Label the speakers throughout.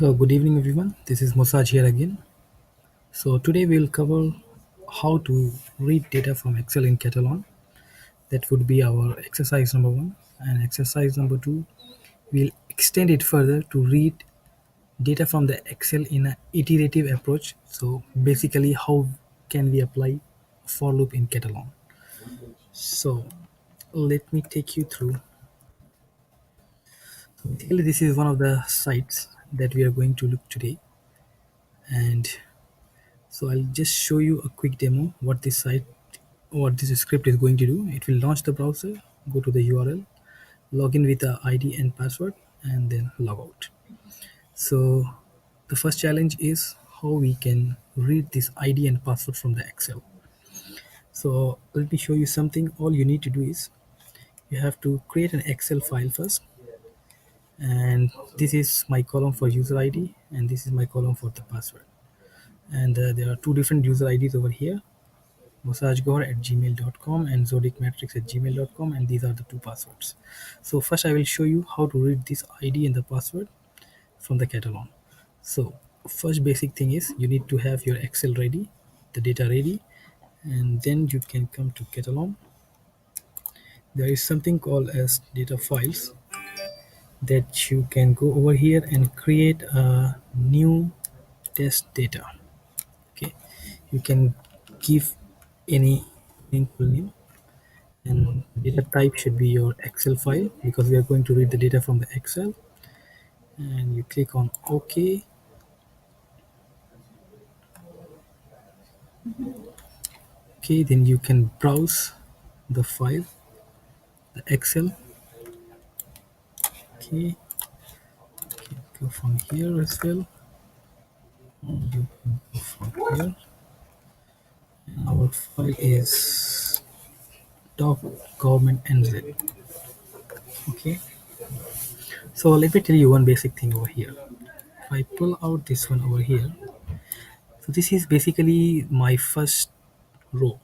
Speaker 1: Good evening, everyone. This is Mosaj here again. So today we'll cover how to read data from Excel in Katalon. That would be our exercise number one. And exercise number two, we'll extend it further to read data from the Excel in an iterative approach. So basically, how can we apply for loop in Katalon? So let me take you through. Basically, this is one of the sites that we are going to look today, and so I'll just show you a quick demo what this script is going to do. It will launch the browser, go to the URL, log in with the ID and password, and then log out. So the first challenge is how we can read this ID and password from the Excel. So let me show you something. All you need to do is you have to create an Excel file first, and this is my column for user ID, and this is my column for the password. And there are two different user IDs over here, mosajgor@gmail.com and zodicmatrix@gmail.com, and these are the two passwords. So first I will show you how to read this ID and the password from the Katalon. So first basic thing is you need to have your Excel ready, the data ready, and then you can come to Katalon. There is something called as data files that you can go over here and create a new test data. Okay, you can give any meaningful name, and data type should be your Excel file because we are going to read the data from the Excel. And you click on OK. Okay, then you can browse the file, the Excel. Okay, go from here as well. You can go from here. Our file is doc government NZ. Okay, so let me tell you one basic thing over here. If I pull out this one over here, so this is basically my first row.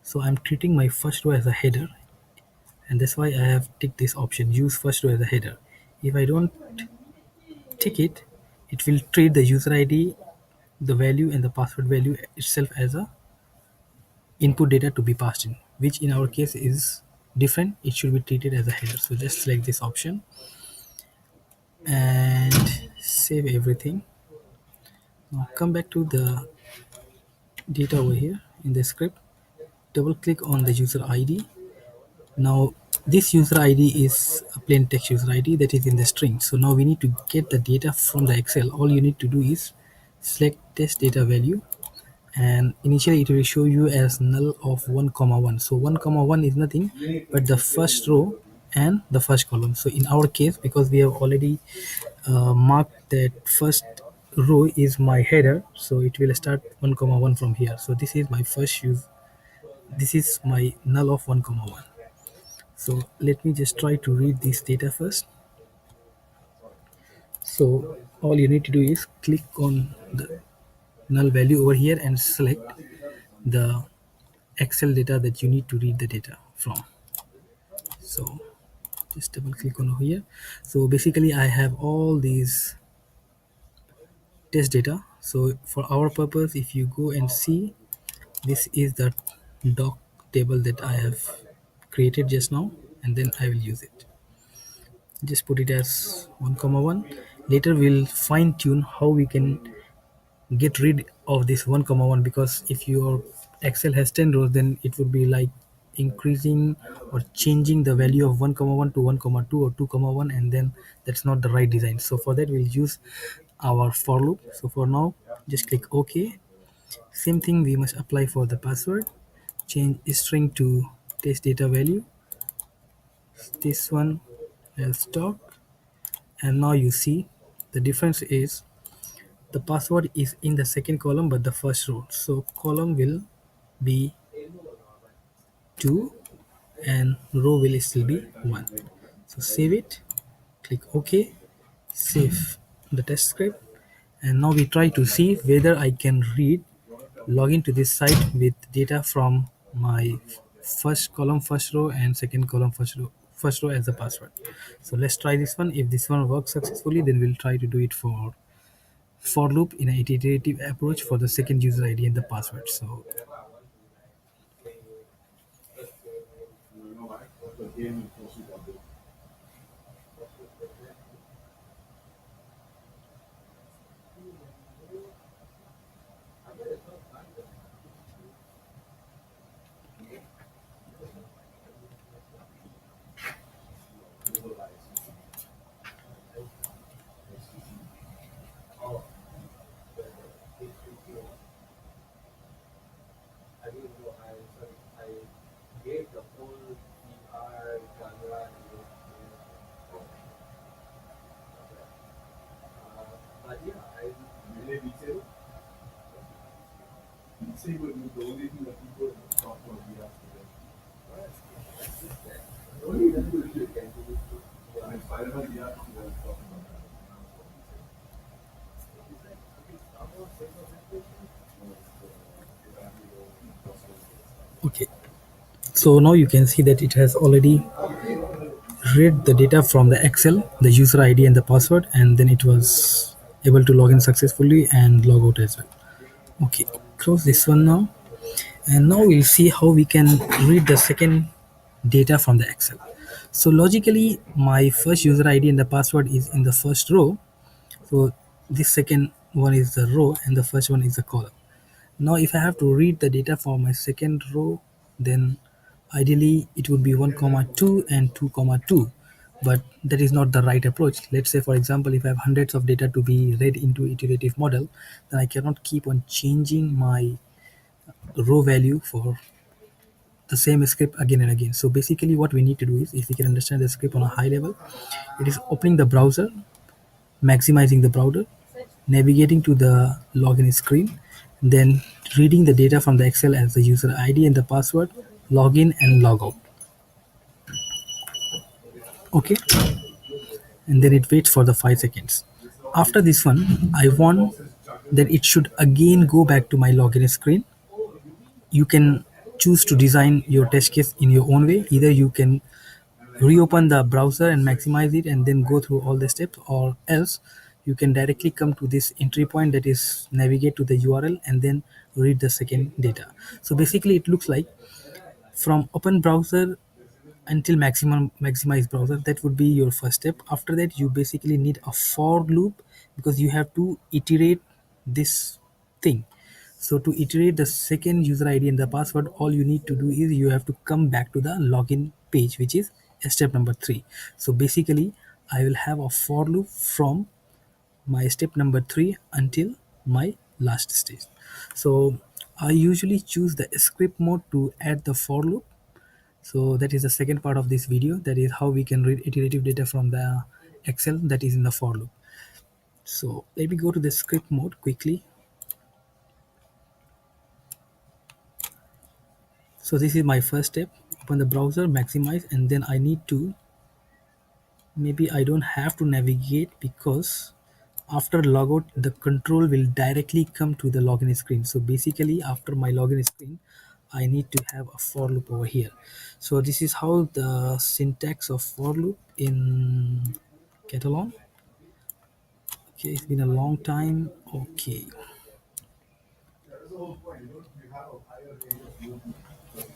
Speaker 1: So I'm treating my first row as a header, and that's why I have ticked this option, use first row as a header. If I don't tick it, it will treat the user ID, the value and the password value itself as a input data to be passed in, which in our case is different. It should be treated as a header. So just select this option and save everything. Now come back to the data over here in the script, double click on the user ID. Now this user ID is a plain text user ID that is in the string. So now we need to get the data from the Excel. All you need to do is select test data value, and initially it will show you as null of 1 comma 1. So 1 comma 1 is nothing but the first row and the first column. So in our case, because we have already marked that first row is my header, so it will start 1 comma 1 from here. So this is my first use, this is my null of 1 comma 1. So let me just try to read this data first. So all you need to do is click on the null value over here and select the Excel data that you need to read the data from. So just double click on over here. So basically I have all these test data. So for our purpose, if you go and see, this is the doc table that I have created just now, and then I will use it. Just put it as 1 comma 1. Later we'll fine tune how we can get rid of this 1 comma 1, because if your Excel has 10 rows, then it would be like increasing or changing the value of 1 comma 1 to 1 comma 2 or 2 comma 1, and then that's not the right design. So for that we'll use our for loop. So for now just click OK. Same thing we must apply for the password. Change string to test data value, this one as stock, and now you see the difference is the password is in the second column but the first row. So column will be 2 and row will still be 1. So save it, click OK, save the test script, and now we try to see whether I can read, log into this site with data from my first column first row and second column first row as the password. So let's try this one. If this one works successfully, then we'll try to do it for for loop in an iterative approach for the second user ID and the password. So okay, so now you can see that it has already read the data from the Excel, the user ID and the password, and then it was able to log in successfully and log out as well. Okay, close this one now. And now we'll see how we can read the second data from the Excel. So logically, my first user ID and the password is in the first row. So this second one is the row and the first one is the column. Now if I have to read the data for my second row, then ideally it would be 1 comma 2 and 2 comma 2, but that is not the right approach. Let's say for example, if I have hundreds of data to be read into iterative model, then I cannot keep on changing my row value for the same script again and again. So basically what we need to do is, if we can understand the script on a high level, it is opening the browser, maximizing the browser, navigating to the login screen, then reading the data from the Excel as the user ID and the password, login and log out. Okay, and then it waits for the 5 seconds. After this one, I want that it should again go back to my login screen. You can choose to design your test case in your own way. Either you can reopen the browser and maximize it and then go through all the steps, or else you can directly come to this entry point, that is navigate to the URL and then read the second data. So basically it looks like from open browser until maximize browser, that would be your first step. After that you basically need a for loop, because you have to iterate this thing. So to iterate the second user ID and the password, all you need to do is you have to come back to the login page, which is step number 3. So basically I will have a for loop from my step number 3 until my last stage. So I usually choose the script mode to add the for loop. So that is the second part of this video, that is how we can read iterative data from the Excel that is in the for loop. So let me go to the script mode quickly. So this is my first step: open the browser, maximize, and then I need to, maybe I don't have to navigate, because after logout the control will directly come to the login screen. So basically after my login screen I need to have a for loop over here. So this is how the syntax of for loop in Katalon. Okay, it's been a long time. Okay,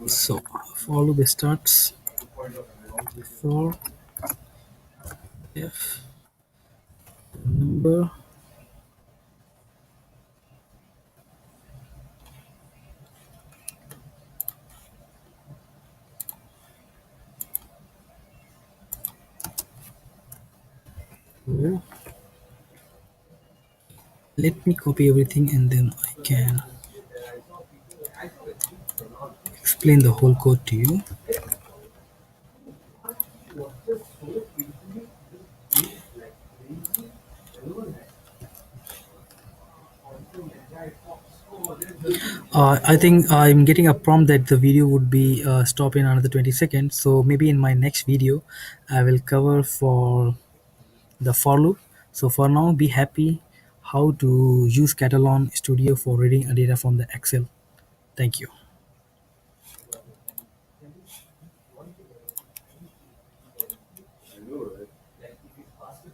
Speaker 1: so for loop starts for f number. Oh, let me copy everything and then I can explain the whole code to you. I think I'm getting a prompt that the video would be stop in another 20 seconds. So maybe in my next video, I will cover for the for loop. So for now, be happy how to use Catalan Studio for reading a data from the Excel. Thank you.